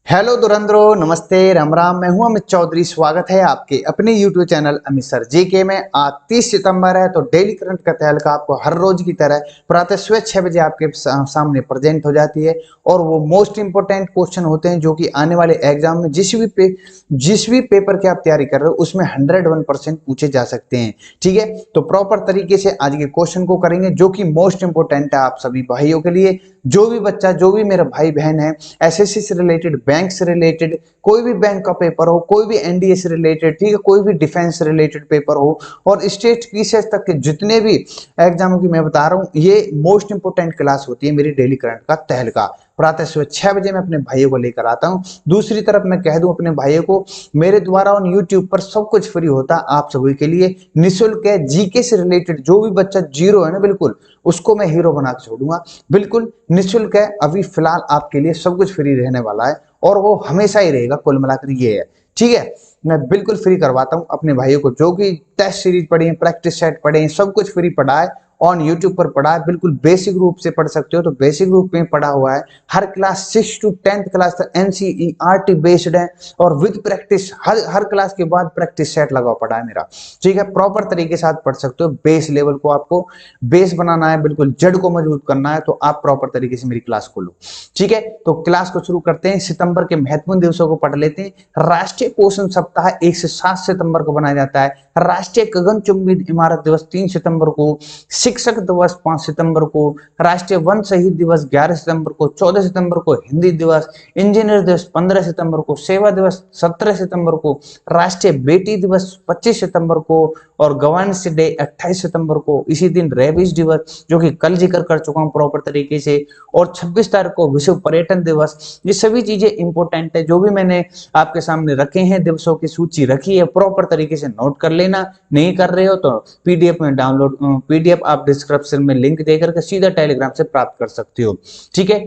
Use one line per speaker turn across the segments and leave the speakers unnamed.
Hello दुरंधरो, नमस्ते, राम राम। मैं हूं अमित चौधरी। स्वागत है आपके अपने YouTube channel Amit sir GK में। आज 30 सितंबर है तो डेली करंट का तहलका आपको हर रोज की तरह प्रातः सुबह 6 बजे आपके सामने प्रेजेंट हो जाती है। और वो मोस्ट इंपोर्टेंट क्वेश्चन होते हैं जो कि आने वाले एग्जाम में जिस भी पेपर की आप तैयारी कर रहे हो उसमें 101% पूछे जा सकते हैं। ठीक है, तो प्रॉपर तरीके से आज के क्वेश्चन को करेंगे जो कि मोस्ट इंपोर्टेंट है आप सभी भाइयों के लिए। जो भी बच्चा, जो भी मेरा भाई बहन है, एसएससी से रिलेटेड, बैंक से रिलेटेड, कोई भी बैंक का पेपर हो, कोई भी एनडीए से रिलेटेड, ठीक है, कोई भी डिफेंस से रिलेटेड पेपर हो, और स्टेट पीसीएस तक के जितने भी एग्जामों की मैं बता रहा हूं, ये मोस्ट इंपोर्टेंट क्लास होती है मेरी डेली करंट का तहलका। प्रातः सुबह 6 बजे मैं अपने भाइयों को लेकर आता हूं। दूसरी तरफ मैं कह दूं अपने भाइयों को, मेरे द्वारा ऑन यूट्यूब पर सब कुछ फ्री होता आप सभी के लिए, निःशुल्क है। जीके से रिलेटेड जो भी बच्चा जीरो है ना, बिल्कुल उसको मैं हीरो बना के छोड़ूंगा। बिल्कुल निःशुल्क है, अभी फिलहाल आपके लिए सब कुछ फ्री रहने वाला है और वो हमेशा ही रहेगा। कुल मिलाकर ये है, ठीक है। मैं बिल्कुल फ्री करवाता हूं अपने भाइयों को, जो कि टेस्ट सीरीज पढ़े हैं, प्रैक्टिस सेट पढ़े हैं, सब कुछ फ्री पढ़ा है, ऑन यूट्यूब पर पढ़ा है। बिल्कुल बेसिक रूप से पढ़ सकते हो तो बेसिक रूप में पढ़ा हुआ है। हर क्लास 6 to 10th क्लास तक एनसीईआरटी बेस्ड है और विद प्रैक्टिस हर क्लास के बाद प्रैक्टिस सेट लगा पड़ा है मेरा। ठीक है, प्रॉपर तरीके से आप पढ़ सकते हो। बेस लेवल को आपको बेस बनाना है, बिल्कुल जड़ को मजबूत करना है, तो आप प्रॉपर तरीके से मेरी क्लास को लो। ठीक है, तो क्लास को शुरू करते हैं। सितंबर के महत्वपूर्ण दिवसों को पढ़ लेते हैं। राष्ट्रीय पोषण सप्ताह 1 से 7 सितंबर को बनाया जाता है। राष्ट्रीय गगनचुंबी इमारत दिवस 3 सितंबर को, शिक्षक दिवस 5 सितंबर को, राष्ट्रीय वन शहीद दिवस 11 सितंबर को, 14 सितंबर को हिंदी दिवस, इंजीनियर दिवस 15 सितंबर को, सेवा दिवस 17 सितंबर को, राष्ट्रीय बेटी दिवस 25 सितंबर को, और गवर्नेंस डे 28 सितंबर को। इसी दिन रेबीज दिवस, जो कि कल जिक्र कर चुका हूं प्रॉपर तरीके से, और 26 तारीख को विश्व पर्यटन दिवस। ये सभी चीजें इंपॉर्टेंट है, जो भी मैंने आपके सामने रखे हैं, दिवसों की सूची रखी है, प्रॉपर तरीके से नोट कर लेना। नहीं कर रहे हो तो पीडीएफ में डाउनलोड, पीडीएफ आप डिस्क्रिप्शन में लिंक देकर के सीधा टेलीग्राम से प्राप्त कर सकते हो। ठीक है,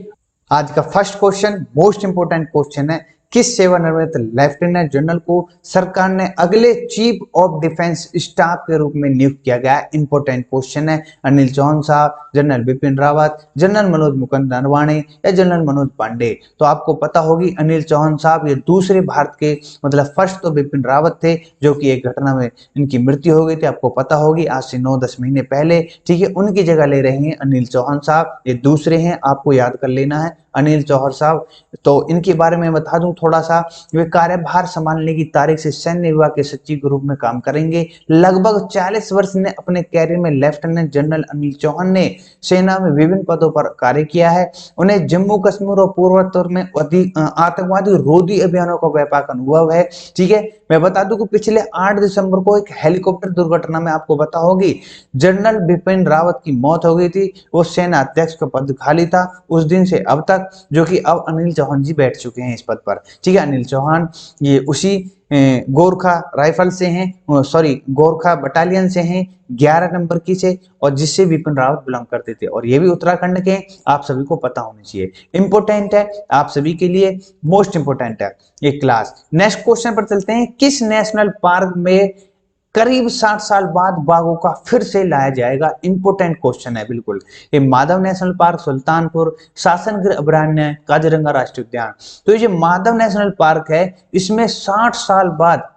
आज का first question most important question है। किस सेवानिवृत्त लेफ्टिनेंट जनरल को सरकार ने अगले चीफ ऑफ डिफेंस स्टाफ के रूप में नियुक्त किया गया है? इंपोर्टेंट क्वेश्चन है। अनिल चौहान साहब, जनरल बिपिन रावत, जनरल मनोज मुकुंद नरवाणे या जनरल मनोज पांडे? तो आपको पता होगी अनिल चौहान साहब ये दूसरे भारत के, मतलब फर्स्ट तो बिपिन रावत थे जो कि एक घटना में इनकी मृत्यु हो गई थी, आपको पता होगी, आज से 9-10 महीने पहले। ठीक है, उनकी जगह ले रहे हैं अनिल चौहान साहब, ये दूसरे हैं, आपको याद कर लेना है अनिल चौहान साहब। तो इनके बारे में बता दूं थोड़ा सा, वे कार्यभार संभालने की तारीख से सैन्य विभाग के सचिव के रूप में काम करेंगे। लगभग 40 वर्ष ने अपने कैरियर में लेफ्टिनेंट जनरल अनिल चौहान ने सेना में विभिन्न पदों पर कार्य किया है। उन्हें जम्मू कश्मीर और पूर्वोत्तर में आतंकवादी रोधी अभियानों का व्यापक अनुभव है। ठीक है, मैं बता दूं कि पिछले 8 दिसंबर को एक हेलीकॉप्टर दुर्घटना में, आपको पता होगी, जनरल बिपिन रावत की मौत हो गई थी। वो सेना अध्यक्ष का पद खाली था। उस दिन से अब तक, जो कि अब अनिल चौहान जी बैठ चुके हैं इस पद पर। ठीक है, अनिल चौहान ये उसी गोरखा राइफल से हैं, सॉरी गोरखा बटालियन से हैं, 11 नंबर की से, और जिससे बिपिन रावत बिलोंग करते थे, और ये भी उत्तराखंड के, आप सभी को पता होनी चाहिए। इंपोर्टेंट है आप सभी के लिए, मोस्ट इंपोर्टेंट है ये क्लास। नेक्स्ट क्वेश्चन पर चलते हैं। किस नेशनल पार्क में करीब 60 साल बाद बाघों का फिर से लाया जाएगा? इंपोर्टेंट क्वेश्चन है बिल्कुल। ये माधव नेशनल पार्क, सुल्तानपुर, शासन गृह अभयारण्य, काजीरंगा राष्ट्रीय उद्यान। तो ये जो माधव नेशनल पार्क है, इसमें 60 साल बाद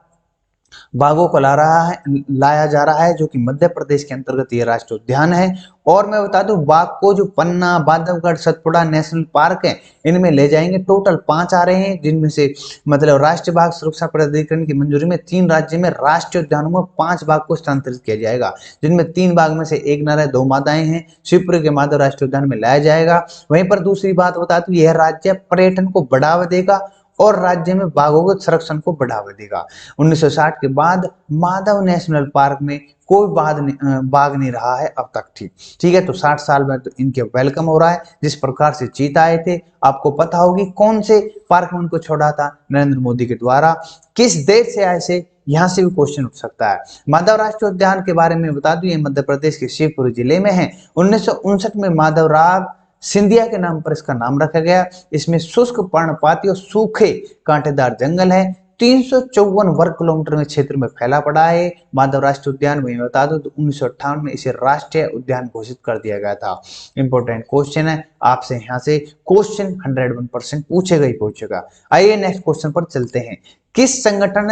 बाघों को लाया जा रहा है, जो कि मध्य प्रदेश के अंतर्गत ये राष्ट्रीय उद्यान है। और मैं बता दूं, बाघ को जो पन्ना, बांधवगढ़, सतपुड़ा नेशनल पार्क है, इनमें ले जाएंगे। टोटल 5 आ रहे हैं, जिनमें से मतलब राष्ट्रीय बाघ सुरक्षा प्राधिकरण की मंजूरी में 3 राज्य में राष्ट्रीय उद्यानों में 5 बाघ को स्थानांतरित किया जाएगा, जिनमें 3 बाघ में से 1 नर है, 2 मादाएं हैं। शिवपुरी के माधव राष्ट्रीय उद्यान में लाया जाएगा। वहीं पर दूसरी बात बता दूं, यह राज्य पर्यटन को बढ़ावा देगा और राज्य में बाघों के संरक्षण को बढ़ावा देगा। 1960 के बाद माधव नेशनल पार्क में कोई बाघ नहीं रहा है अब तक। ठीक है, तो 60 साल में तो इनके वेलकम हो रहा है। जिस प्रकार से चीता आए थे, आपको पता होगी कौन से पार्क में उनको छोड़ा था? नरेंद्र मोदी के द्वारा। किस देश से आए से, यहां से भी क्वेश्चन उठ सकता है। माधव राष्ट्रीय उद्यान के बारे में बता दूं, ये मध्य प्रदेश के शिवपुरी जिले में है। 1959 में माधवराव सिंधिया के नाम पर इसका नाम रखा गया। इसमें शुष्क पर्णपाती और सूखे कांटेदार जंगल है। 354 वर्ग किलोमीटर में क्षेत्र में फैला पड़ा है। माधव राष्ट्रीय उद्यान में बता दो तो 1958 में इसे राष्ट्रीय उद्यान घोषित कर दिया गया था। इंपॉर्टेंट क्वेश्चन है, आपसे यहाँ से क्वेश्चन 101% पूछेगा ही पूछेगा। आइए नेक्स्ट क्वेश्चन पर चलते हैं। किस संगठन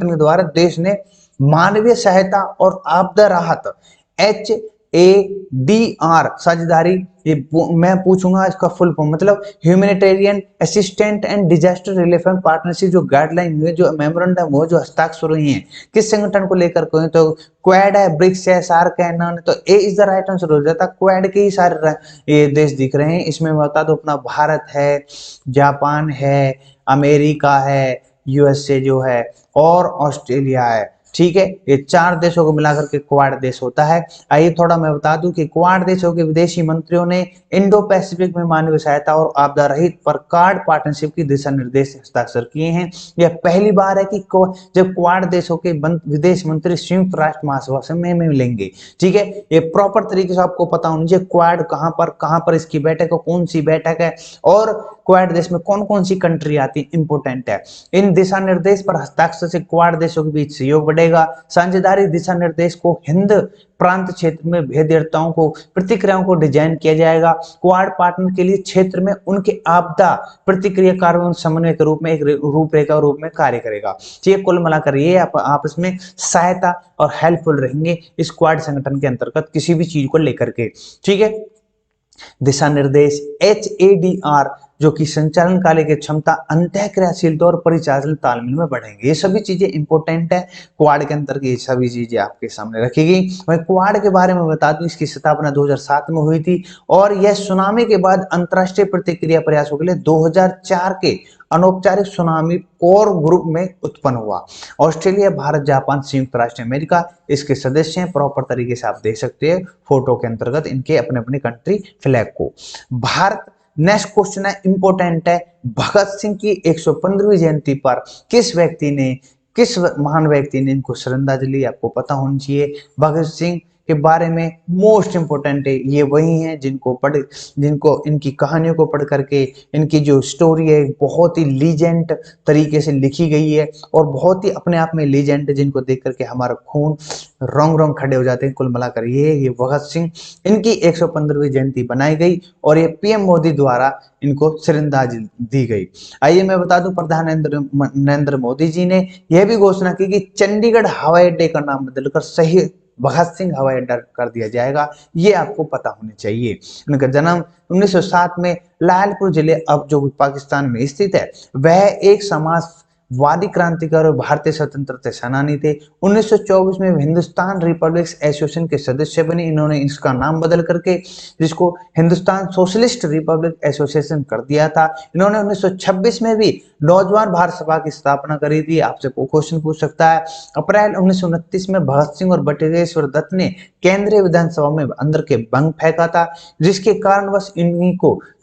के द्वारा देश ने मानवीय सहायता और आपदा राहत HADR साझेदारी, ये मैं पूछूंगा इसका फुल फॉर्म, मतलब humanitarian assistant and disaster relief and partnership जो गाइडलाइन हुई, जो मेमोरेंडम हुआ, जो हस्ताक्षर हुई हैं, किस संगठन को लेकर कोई, तो क्वाड है, ब्रिक्स है, सार्क है, नॉन, तो ए इज द राइट आंसर हो जाता। क्वाड के ही सारे ये देश दिख रहे हैं इसमें, बता दो अपना भारत है, जापान है, अमेरिका है, USA जो है, और ऑस्ट्रेलिया है। ठीक है, ये 4 देशों को मिलाकर के क्वाड देश होता है। आइए थोड़ा मैं बता दूं कि क्वाड देशों के विदेशी मंत्रियों ने इंडो पैसिफिक में मानवीय सहायता और आपदा रहित पर कार्ड पार्टनरशिप की दिशा निर्देश हस्ताक्षर किए हैं। यह पहली बार है कि जब क्वाड देशों के विदेश मंत्री संयुक्त राष्ट्र महासभा में मिलेंगे। ठीक है, ये प्रॉपर तरीके से आपको पता होना चाहिए क्वाड कहां पर इसकी बैठक है, कौन सी बैठक है, और क्वाड देश में कौन कौन सी कंट्री आती है, इंपोर्टेंट है। इन दिशा निर्देश पर हस्ताक्षर से क्वाड देशों के बीच सहयोग बढ़ेगा। साझेदारी दिशा निर्देश को हिंद प्रांत क्षेत्र में भेद्यताओं को प्रतिक्रियाओं को डिजाइन किया जाएगा। क्वाड पार्टनर के लिए क्षेत्र में उनके आपदा प्रतिक्रिया कार्यों समन्वय के रूप में एक रूपरेखा रूप में कार्य करेगा। ये कुल मिलाकर ये आपस में सहायता और हेल्पफुल रहेंगे इस क्वाड संगठन के अंतर्गत किसी भी चीज को लेकर के। ठीक है, दिशा निर्देश HADR जो कि संचालन कार्य की क्षमता, अंतःक्रियाशीलता और परिचालन तालमेल में बढ़ेंगे। ये सभी चीजें इंपॉर्टेंट है क्वाड के अंतर्गत, ये सभी चीजें आपके सामने रखी गई। मैं क्वाड के बारे में बता दूं, इसकी स्थापना 2007 में हुई थी और यह सुनामी के बाद अंतरराष्ट्रीय प्रतिक्रिया प्रयासों के लिए 2004 के अनौपचारिक सुनामी कोर ग्रुप में उत्पन्न हुआ। ऑस्ट्रेलिया, भारत, जापान, संयुक्त राष्ट्र अमेरिका इसके सदस्य हैं। प्रॉपर तरीके से आप देख सकते हैं फोटो के अंतर्गत इनके अपने अपने कंट्री फ्लैग को। भारत, नेक्स्ट क्वेश्चन है, इंपॉर्टेंट है, भगत सिंह की 115वीं जयंती पर किस महान व्यक्ति ने इनको श्रद्धांजलि, आपको पता होनी चाहिए। भगत सिंह के बारे में मोस्ट इंपोर्टेंट है, ये वही हैं जिनको इनकी कहानियों को पढ़ करके इनकी जो स्टोरी है बहुत ही लीजेंड तरीके से लिखी गई है और बहुत ही अपने आप में लीजेंड है, जिनको देख करके हमारा खून रोंग खड़े हो जाते हैं। कुल मिलाकर ये भगत सिंह, इनकी 115वीं जयंती बनाई गई और ये PM मोदी द्वारा इनको श्रद्धांजलि दी गई। आइए मैं बता दूं, प्रधानमंत्री नरेंद्र मोदी जी ने यह भी घोषणा की कि चंडीगढ़ हवाई अड्डे का नाम बदलकर शहीद भगत सिंह हवाई अड्डा कर दिया जाएगा। ये आपको पता होना चाहिए। उनका जन्म 1907 में लालपुर जिले, अब जो पाकिस्तान में स्थित है, वह एक समाजवादी क्रांतिकारी और भारतीय स्वतंत्रता सेनानी थे। 1924 में हिंदुस्तान रिपब्लिक एसोसिएशन के सदस्य बने। इन्होंने इसका नाम बदल करके जिसको हिंदुस्तान सोशलिस्ट रिपब्लिक एसोसिएशन कर दिया था। इन्होंने 1926 में भी नौजवान भारत सभा की स्थापना करी थी। आपसे क्वेश्चन पूछ सकता है। अप्रैल 1929 में भगत सिंह और बटुकेश्वर दत्त ने केंद्रीय विधानसभा में अंदर के बंग फेंका था, जिसके कारणवश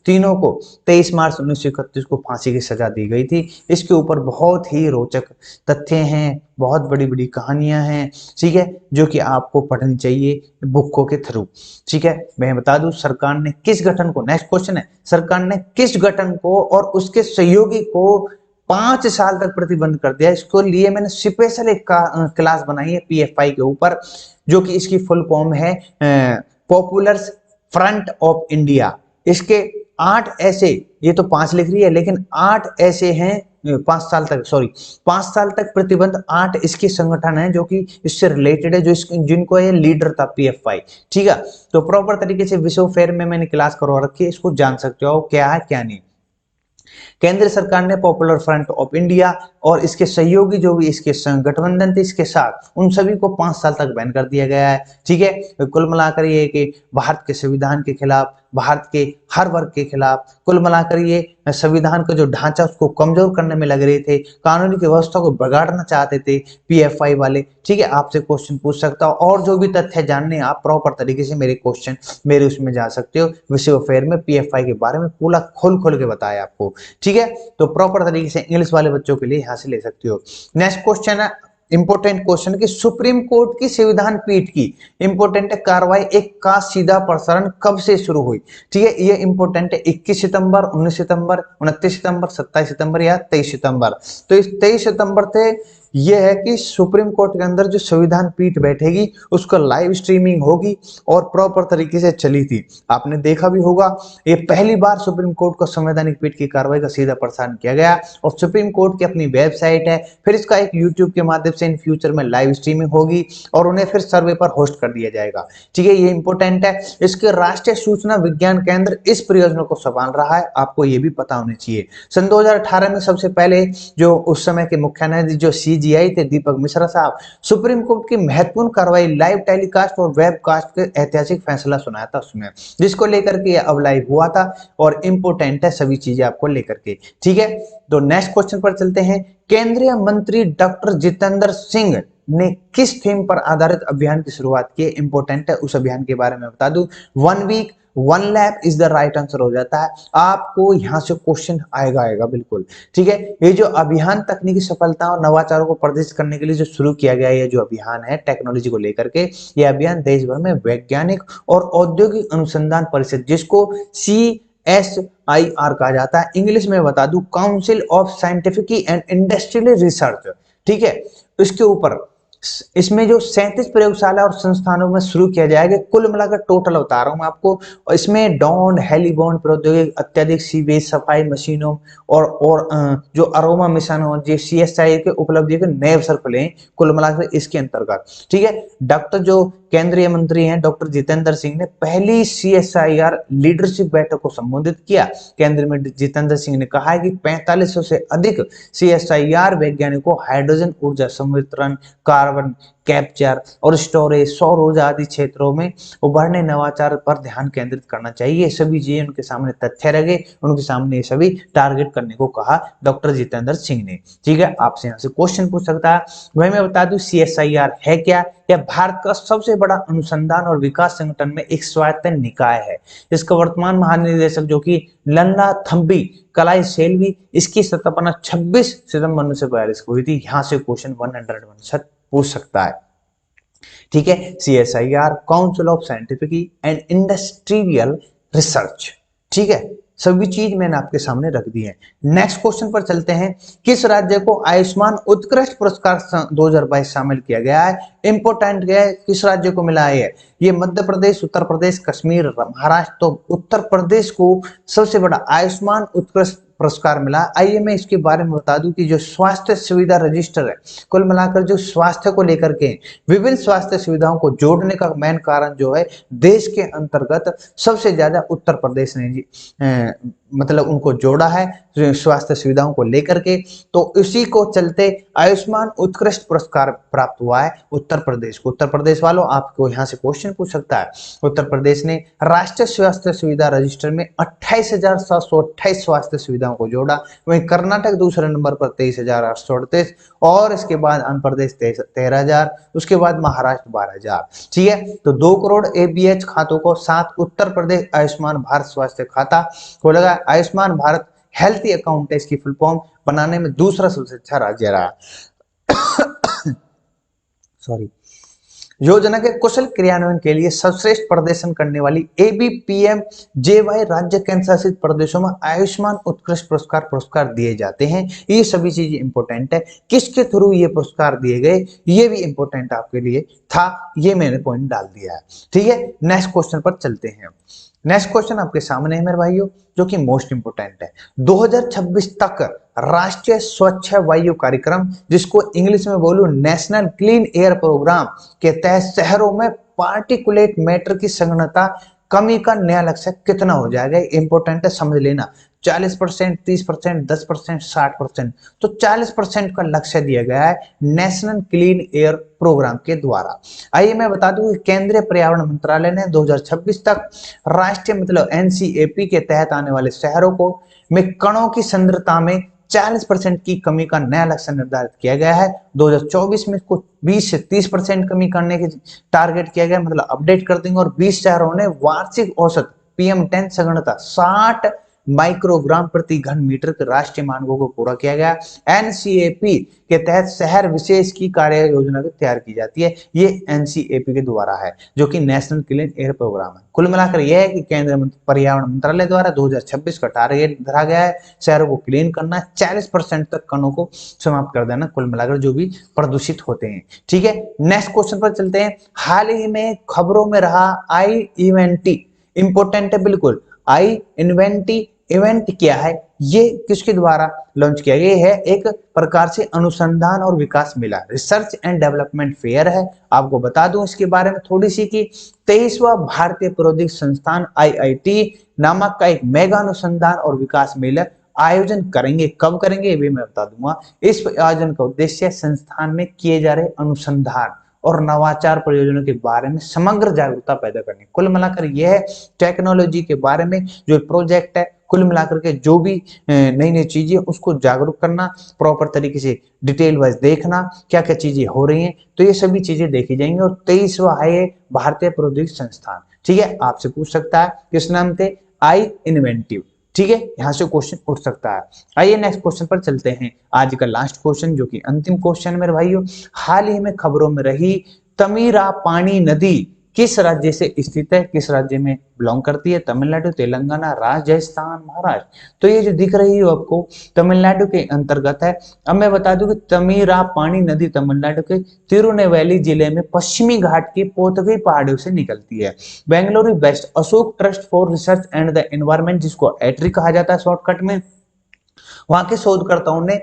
तीनों को 23 मार्च 1931 को फांसी की सजा दी गई थी। इसके ऊपर बहुत ही रोचक तथ्य हैं, बहुत बड़ी बड़ी कहानियां हैं, ठीक है, जो कि आपको पढ़नी चाहिए बुकों के थ्रू। ठीक है, मैं बता दूं सरकार ने किस गठन को, नेक्स्ट क्वेश्चन है, सरकार ने किस गठन को और उसके सहयोगी को 5 साल तक प्रतिबंध कर दिया। इसको लिए मैंने स्पेशल एक क्लास बनाई है PFI के ऊपर, जो कि इसकी फुल फॉर्म है पॉपुलर फ्रंट ऑफ इंडिया। इसके 8 ऐसे, ये तो 5 लिख रही है लेकिन 8 ऐसे हैं 5 साल तक प्रतिबंध 8 इसके संगठन हैं जो कि इससे रिलेटेड है, जिनको ये लीडर था PFI। ठीक है, तो प्रॉपर तरीके से विश्व फेयर में मैंने क्लास करवा रखी है, इसको जान सकते हो क्या है क्या नहीं। केंद्र सरकार ने पॉपुलर फ्रंट ऑफ इंडिया और इसके सहयोगी जो भी इसके गठबंधन थे इसके साथ, उन सभी को 5 साल तक बैन कर दिया गया है। ठीक है, कुल मिलाकर ये कि भारत के संविधान के खिलाफ, भारत के हर वर्ग के खिलाफ, कुल मिलाकर ये संविधान का जो ढांचा उसको कमजोर करने में लग रहे थे, कानूनी की व्यवस्था को बिगाड़ना चाहते थे PFI वाले। ठीक है, आपसे क्वेश्चन पूछ सकता हूं और जो भी तथ्य जानने आप प्रॉपर तरीके से मेरे उसमें जा सकते हो। विश्व अफेयर में PFI के बारे में पूरा खोल के बताया आपको। ठीक है, तो प्रॉपर तरीके से इंग्लिश वाले बच्चों के लिए यहां से ले सकते हो। नेक्स्ट क्वेश्चन है, इंपॉर्टेंट क्वेश्चन की सुप्रीम कोर्ट की संविधान पीठ की इंपॉर्टेंट कार्रवाई एक का सीधा प्रसारण कब से शुरू हुई? ठीक है, ये इंपॉर्टेंट है। 21 सितंबर, 19 सितंबर, 29 सितंबर, 27 सितंबर या 23 सितंबर। तो इस 23 सितंबर से यह है कि सुप्रीम कोर्ट के अंदर जो संविधान पीठ बैठेगी उसका लाइव स्ट्रीमिंग होगी और प्रॉपर तरीके से चली थी। आपने देखा भी होगा, ये पहली बार सुप्रीम कोर्ट को संवैधानिक पीठ की कार्रवाई का सीधा प्रसारण किया गया और सुप्रीम कोर्ट की अपनी वेबसाइट है, फिर इसका एक यूट्यूब के माध्यम से इन फ्यूचर में लाइव स्ट्रीमिंग होगी और उन्हें फिर सर्वे पर होस्ट कर दिया जाएगा। ठीक है, ये इंपॉर्टेंट है। इसके राष्ट्रीय सूचना विज्ञान केंद्र इस परियोजना को संभाल रहा है, आपको ये भी पता होना चाहिए। सन 2018 में सबसे पहले जो उस समय के मुख्य न्यायाधीश जो सीजीआई थे दीपक मिश्रा साहब, सुप्रीम कोर्ट की महत्वपूर्ण कार्रवाई लाइव टेलीकास्ट और वेबकास्ट के ऐतिहासिक फैसला सुनाया था उसमें, जिसको लेकर के अब लाइव हुआ था और इंपॉर्टेंट है सभी चीजें आपको लेकर के। ठीक है, तो नेक्स्ट क्वेश्चन पर चलते हैं। केंद्रीय मंत्री डॉक्टर जितेंद्र सिंह ने किस थीम पर आधारित अभियान की शुरुआत की? इंपॉर्टेंट है, उस अभियान के बारे में बता दूं। 1 week 1 lab is the right answer हो जाता है। आपको यहां से क्वेश्चन आएगा बिल्कुल। ठीक है, ये जो अभियान तकनीकी सफलता और नवाचारों को प्रदर्शित करने के लिए जो शुरू किया गया ये जो अभियान है टेक्नोलॉजी को लेकर के, ये अभियान देश भर में वैज्ञानिक और औद्योगिक अनुसंधान परिषद, जिसको CSIR कहा जाता है, इंग्लिश में बता दूं council of scientific and industrial research. ठीक है, इसके ऊपर इसमें जो 37 प्रयोगशाला और संस्थानों में शुरू किया जाएगा, कुल मिलाकर टोटल बता रहा हूं मैं आपको। इसमें डॉन हेलीबॉन्ड प्रौद्योगिक अत्यधिक सीवेज सफाई मशीनों और जो अरोमा मिशन हो जो CSIR के उपलब्धि के नए अवसर खुले कुल मिलाकर इसके अंतर्गत। ठीक है, डॉक्टर जो केंद्रीय मंत्री हैं डॉक्टर जितेंद्र सिंह ने पहली CSIR लीडरशिप बैठक को संबोधित किया। केंद्रीय मंत्री जितेंद्र सिंह ने कहा है कि 4500 से अधिक CSIR वैज्ञानिकों हाइड्रोजन ऊर्जा संवितरण, कार्बन कैप्चर और स्टोरेज, सौर ऊर्जा आदि क्षेत्रों में उभरने नवाचार पर ध्यान केंद्रित करना चाहिए। सभी चीजें उनके सामने तथ्य रखे, उनके सामने ये सभी टारगेट करने को कहा डॉक्टर जितेंद्र सिंह ने। ठीक है, आपसे यहाँ से क्वेश्चन पूछ सकता है। वही मैं बता दूं CSIR है क्या? यह भारत का सबसे बड़ा अनुसंधान और विकास संगठन में एक स्वायत्त निकाय है। इसका वर्तमान महानिदेशक जो कि लल्ला थम्बी कलाई सेल्वी, इसकी स्थापना 26 सितंबर 1942 को हुई थी। यहाँ से क्वेश्चन 101 पूछ सकता है। ठीक है, CSIR council of scientific and industrial research. ठीक है, सभी चीज मैंने आपके सामने रख दी है। नेक्स्ट क्वेश्चन पर चलते हैं। किस राज्य को आयुष्मान उत्कृष्ट पुरस्कार 2022 शामिल किया गया है? इंपोर्टेंट है, किस राज्य को मिला है? ये मध्य प्रदेश, उत्तर प्रदेश, कश्मीर, महाराष्ट्र। तो उत्तर प्रदेश को सबसे बड़ा आयुष्मान उत्कृष्ट पुरस्कार मिला। आइए मैं इसके बारे में बता दूं कि जो स्वास्थ्य सुविधा रजिस्टर है, कुल मिलाकर जो स्वास्थ्य को लेकर के विभिन्न स्वास्थ्य सुविधाओं को जोड़ने का मेन कारण जो है, देश के अंतर्गत सबसे ज्यादा उत्तर प्रदेश ने मतलब उनको जोड़ा है स्वास्थ्य सुविधाओं को लेकर के। तो इसी को चलते आयुष्मान उत्कृष्ट पुरस्कार प्राप्त हुआ है उत्तर प्रदेश को। उत्तर प्रदेश वालों, आपको यहाँ से क्वेश्चन पूछ सकता है। उत्तर प्रदेश ने राष्ट्रीय स्वास्थ्य सुविधा रजिस्टर में 28,728 स्वास्थ्य सुविधाओं को जोड़ा। वहीं कर्नाटक दूसरे नंबर पर 23,838 और इसके बाद आंध्र प्रदेश 13,000, उसके बाद महाराष्ट्र 12,000। ठीक है, तो 2 करोड़ ABH खातों को साथ उत्तर प्रदेश आयुष्मान भारत स्वास्थ्य खाता को लगा। आयुष्मान भारत हेल्थ अकाउंट है इसकी फुल फॉर्म, बनाने में दूसरा सबसे अच्छा राज्य रहा। सॉरी। योजना के कुशल क्रियान्वयन के लिए सर्वश्रेष्ठ प्रदर्शन करने वाली ABPMJY राज्य केंद्र शासित प्रदेशों में आयुष्मान उत्कृष्ट पुरस्कार दिए जाते हैं। ये सभी चीजें इंपॉर्टेंट है। किसके थ्रू ये पुरस्कार दिए गए ये भी इंपॉर्टेंट आपके लिए था, ये मैंने पॉइंट डाल दिया है। ठीक है, नेक्स्ट क्वेश्चन पर चलते हैं। नेक्स्ट क्वेश्चन आपके सामने है मेरे भाइयों, जो कि मोस्ट इंपोर्टेंट है। 2026 तक राष्ट्रीय स्वच्छ वायु कार्यक्रम, जिसको इंग्लिश में बोलूं नेशनल क्लीन एयर प्रोग्राम के तहत शहरों में पार्टिकुलेट मैटर की संघनता कमी का नया लक्ष्य कितना हो जाएगा? इंपॉर्टेंट है, समझ लेना। 40%, 30%, 10%, 60%। तो 40% का लक्ष्य दिया गया है नेशनल क्लीन एयर प्रोग्राम के द्वारा। आइए मैं बता दूं कि केंद्रीय पर्यावरण मंत्रालय ने 2026 तक राष्ट्रीय मतलब NCAP के तहत आने वाले शहरों को में कणों की सांद्रता में 40% की कमी का नया लक्ष्य निर्धारित किया गया है। 2024 में इसको 20 से 30% कमी करने के टारगेट किया गया, मतलब अपडेट कर देंगे। और 20 शहरों ने वार्षिक औसत PM10 संगणता 60 माइक्रोग्राम प्रति घन मीटर के राष्ट्रीय मानकों को पूरा किया गया। एनसीएपी के तहत शहर विशेष की कार्य योजना तैयार की जाती है। ये एनसीएपी के द्वारा है, जो कि नेशनल क्लीन एयर प्रोग्राम है। कुल मिलाकर यह है कि केंद्रीय पर्यावरण मंत्रालय द्वारा 2026 का टारगेट धरा गया है, शहरों को क्लीन करना, 40% तक कणों को समाप्त कर देना, कुल मिलाकर जो भी प्रदूषित होते हैं। ठीक है, नेक्स्ट क्वेश्चन पर चलते हैं। हाल ही में खबरों में रहा i20 इंपोर्टेंट है बिल्कुल। i20 इवेंट क्या है, ये किसके द्वारा लॉन्च किया गया है? एक प्रकार से अनुसंधान और विकास मेला, रिसर्च एंड डेवलपमेंट फेयर है। आपको बता दूं इसके बारे में थोड़ी सी कि 23वां भारतीय प्रौद्योगिकी संस्थान IIT नामक का एक मेगा अनुसंधान और विकास मेला आयोजन करेंगे। कब करेंगे ये भी मैं बता दूंगा। इस आयोजन का उद्देश्य संस्थान में किए जा रहे अनुसंधान और नवाचार परियोजनाओं के बारे में समग्र जागरूकता पैदा करनी। कुल मिलाकर यह टेक्नोलॉजी के बारे में जो प्रोजेक्ट है, कुल मिलाकर के जो भी नई नई चीजें उसको जागरूक करना, प्रॉपर तरीके से डिटेल वाइज देखना क्या क्या चीजें हो रही हैं, तो ये सभी चीजें देखी जाएंगी। और 23वां है भारतीय प्रौद्योगिकी संस्थान। ठीक है, आपसे पूछ सकता है किस नाम थे? i20। ठीक है, यहां से क्वेश्चन उठ सकता है। आइए नेक्स्ट क्वेश्चन पर चलते हैं। आज का लास्ट क्वेश्चन, जो कि अंतिम क्वेश्चन मेरे भाइयों। हाल ही में खबरों में रही तमीरापानी नदी किस राज्य से स्थित है? किस राज्य में बिलोंग करती है? तमिलनाडु, तेलंगाना, राजस्थान, महाराष्ट्र। तो ये जो दिख रही है आपको तमिलनाडु के अंतर्गत है। अब मैं बता दूं कि तमीरापानी नदी तमिलनाडु के तिरुनेलवेली जिले में पश्चिमी घाट की पोतगई पहाड़ियों से निकलती है। Bengaluru best Ashok trust for research and the environment, जिसको एट्री कहा जाता है शॉर्टकट में, वहां के शोधकर्ताओं ने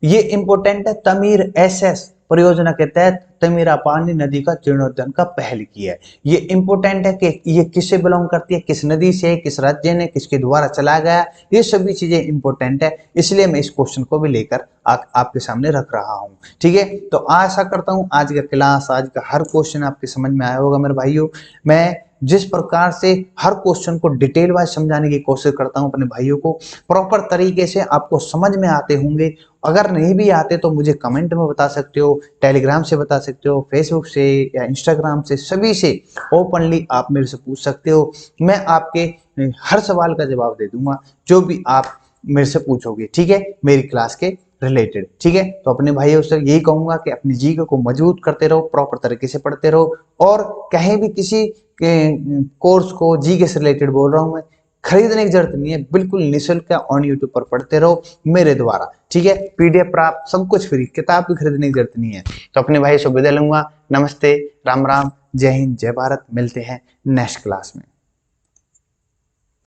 ये इंपोर्टेंट है तमीर एसएस परियोजना के तहत तमीरापानी नदी का जीर्णोद्धार का पहल किया है। ये इंपोर्टेंट है कि ये किससे बिलोंग करती है, किस नदी से, किस राज्य ने, किसके द्वारा चला गया, ये सभी चीजें इंपोर्टेंट है। इसलिए मैं इस क्वेश्चन को भी लेकर आपके सामने रख रहा हूं। ठीक है, तो आशा करता हूं आज का क्लास, आज का हर क्वेश्चन आपके समझ में आया होगा मेरे भाइयों। मैं जिस प्रकार से हर क्वेश्चन को डिटेल वाइज समझाने की कोशिश करता हूं अपने भाइयों को, प्रॉपर तरीके से आपको समझ में आते होंगे। अगर नहीं भी आते तो मुझे कमेंट में बता सकते हो, टेलीग्राम से बता सकते हो, फेसबुक से या इंस्टाग्राम से, सभी से ओपनली आप मेरे से पूछ सकते हो। मैं आपके हर सवाल का जवाब दे दूंगा जो भी आप मेरे से पूछोगे। ठीक है, मेरी क्लास के रिलेटेड। ठीक है, तो अपने भाइयों से यही कहूंगा कि अपनी जीके को मजबूत करते रहो, प्रॉपर तरीके से पढ़ते रहो। और कहीं भी किसी कोर्स को जीके से रिलेटेड बोल रहा हूं मैं, खरीदने की जरूरत नहीं है, बिल्कुल निःशुल्क ऑन यूट्यूब पर पढ़ते रहो मेरे द्वारा। ठीक है, पीडीएफ प्राप्त, सब कुछ फ्री, किताब भी खरीदने की जरूरत नहीं है। तो अपने भाई से विदा लूंगा। नमस्ते, राम राम, जय हिंद, जय भारत। मिलते हैं नेक्स्ट क्लास में।